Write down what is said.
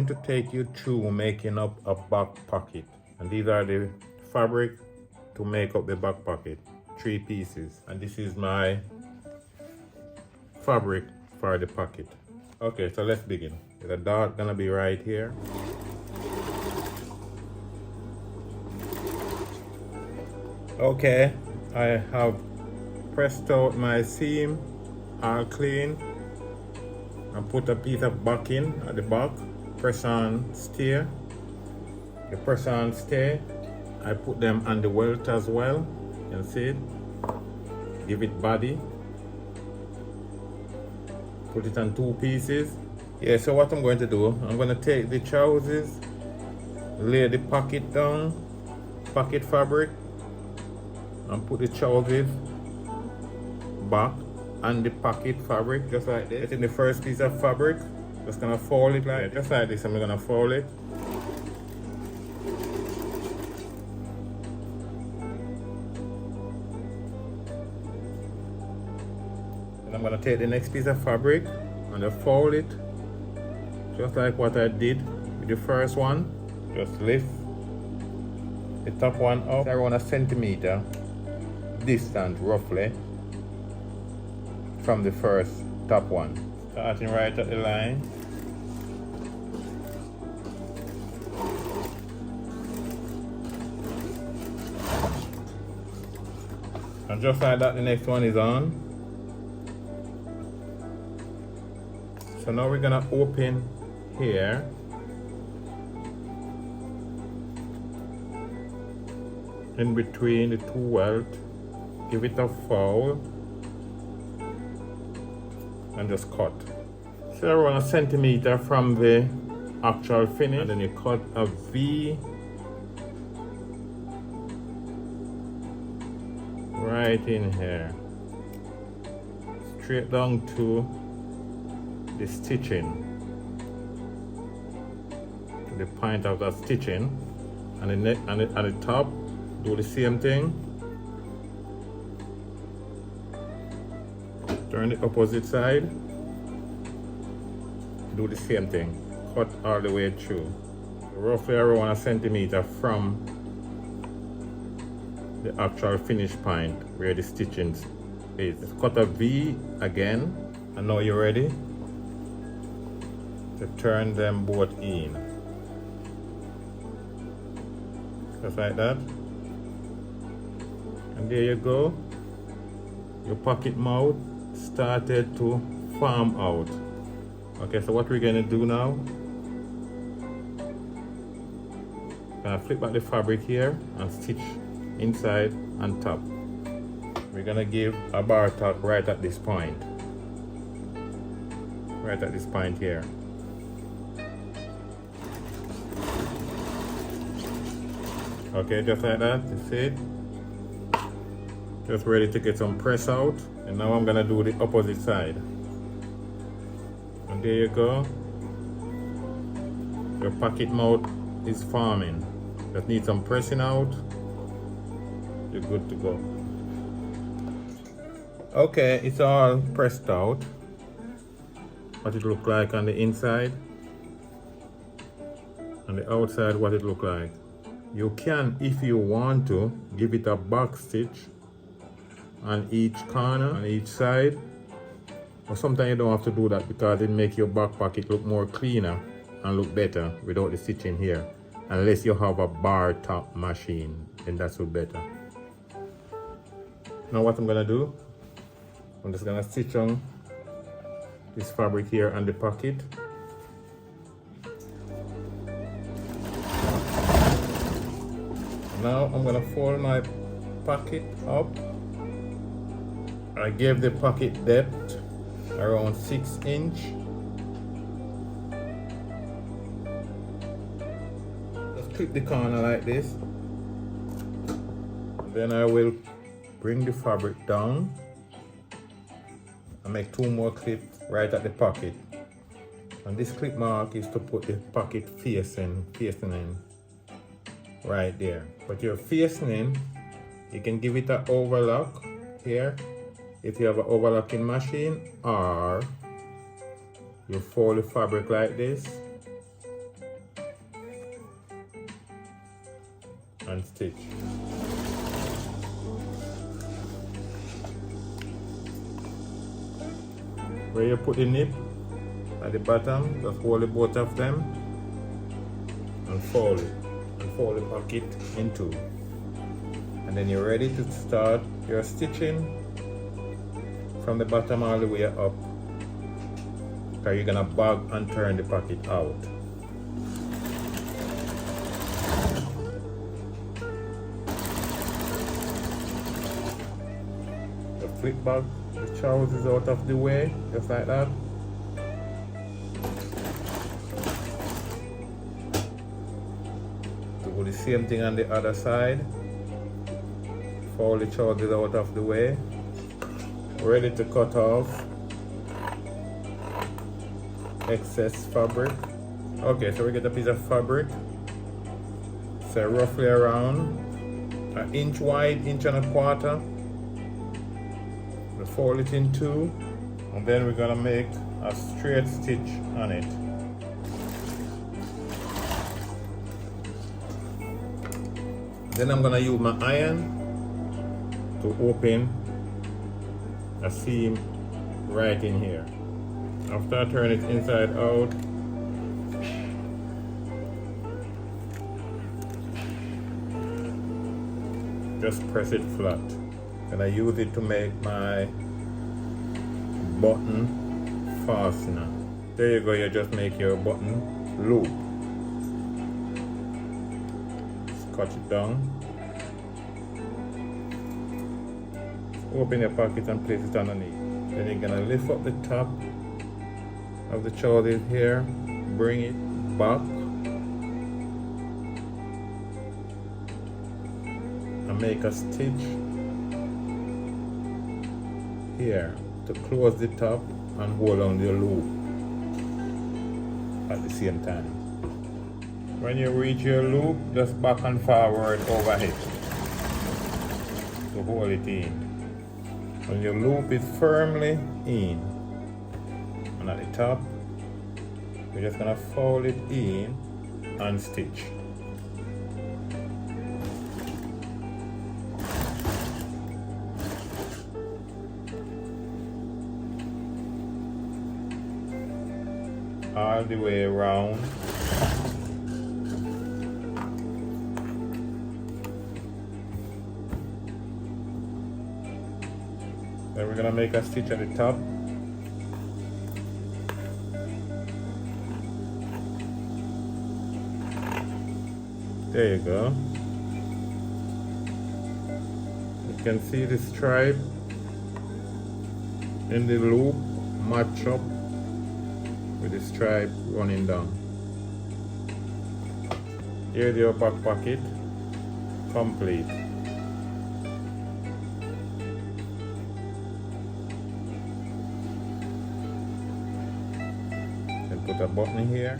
to take you through making up a back pocket, and these are the fabric to make up the back pocket, 3 pieces, and this is my fabric for the pocket. Okay, so let's begin. The dart gonna be right here. Okay, I have pressed out my seam all clean and put a piece of backing at the back. Press on stay. The press on stay, I put them on the welt as well. You can see it. Give it body. Put it on 2 pieces. Yeah, so what I'm going to do, I'm going to take the trousers, lay the pocket down, pocket fabric, and put the trousers back on the pocket fabric, just like this. In the first piece of fabric, just gonna fold it like just like this, and we're gonna fold it. And I'm gonna take the next piece of fabric and fold it, just like what I did with the first one. Just lift the top one up around a centimeter distant roughly from the first top one, starting right at the line. And just like that, the next one is on. So now we're gonna open here. In between the 2 welts, give it a fold and just cut. So around a centimeter from the actual finish, and then you cut a V right in here, straight down to the stitching, to the point of that stitching, and the neck and at the top, do the same thing. Turn the opposite side, do the same thing, cut all the way through, roughly around a centimeter from the actual finish point where the stitching is. Just cut a V again, and now you're ready to turn them both in, just like that. And there you go, your pocket mouth started to form out. Okay, so what we're gonna do now, gonna flip back the fabric here and stitch inside and top. We're gonna give a bar tuck right at this point, right at this point here. Okay, just like that, you see it? Just ready to get some press out. And now I'm gonna do the opposite side. And there you go. Your pocket mouth is forming. Just need some pressing out. You're good to go. Okay, it's all pressed out. What it look like on the inside. On the outside, what it look like. You can, if you want to, give it a back stitch on each corner, on each side. But sometimes you don't have to do that because it makes your back pocket look more cleaner and look better without the stitching here. Unless you have a bar top machine, then that's will better. Now what I'm gonna do, I'm just gonna stitch on this fabric here on the pocket. Now I'm gonna fold my pocket up. I gave the pocket depth around 6 inches. Just clip the corner like this. Then I will bring the fabric down and make 2 more clips right at the pocket. And this clip mark is to put the pocket facing right there. But your facing, you can give it an overlock here if you have an overlocking machine, or you fold the fabric like this and stitch. Where you put the nip at the bottom, just hold the both of them and fold it, and fold the pocket in two. And then you're ready to start your stitching from the bottom all the way up, because you're gonna bag and turn the pocket out. So flip back the trousers out of the way, just like that. Do the same thing on the other side. Fold the trousers out of the way. Ready to cut off excess fabric. Okay, so we get a piece of fabric, so roughly around an inch wide, inch and a quarter. We fold it in two, and then we're gonna make a straight stitch on it. Then I'm gonna use my iron to open a seam right in here. After I turn it inside out, just press it flat. And I use it to make my button fastener. There you go, you just make your button loop. Scotch it down. Open your pocket and place it underneath. Then you're gonna lift up the top of the trousers here, bring it back, and make a stitch here to close the top and hold on the loop at the same time. When you reach your loop, just back and forward over it to hold it in. When your loop is firmly in, and at the top, we're just gonna fold it in and stitch. All the way around. Then we're gonna make a stitch at the top. There you go. You can see the stripe in the loop match up with the stripe running down. Here's your back pocket complete. Then put a button here.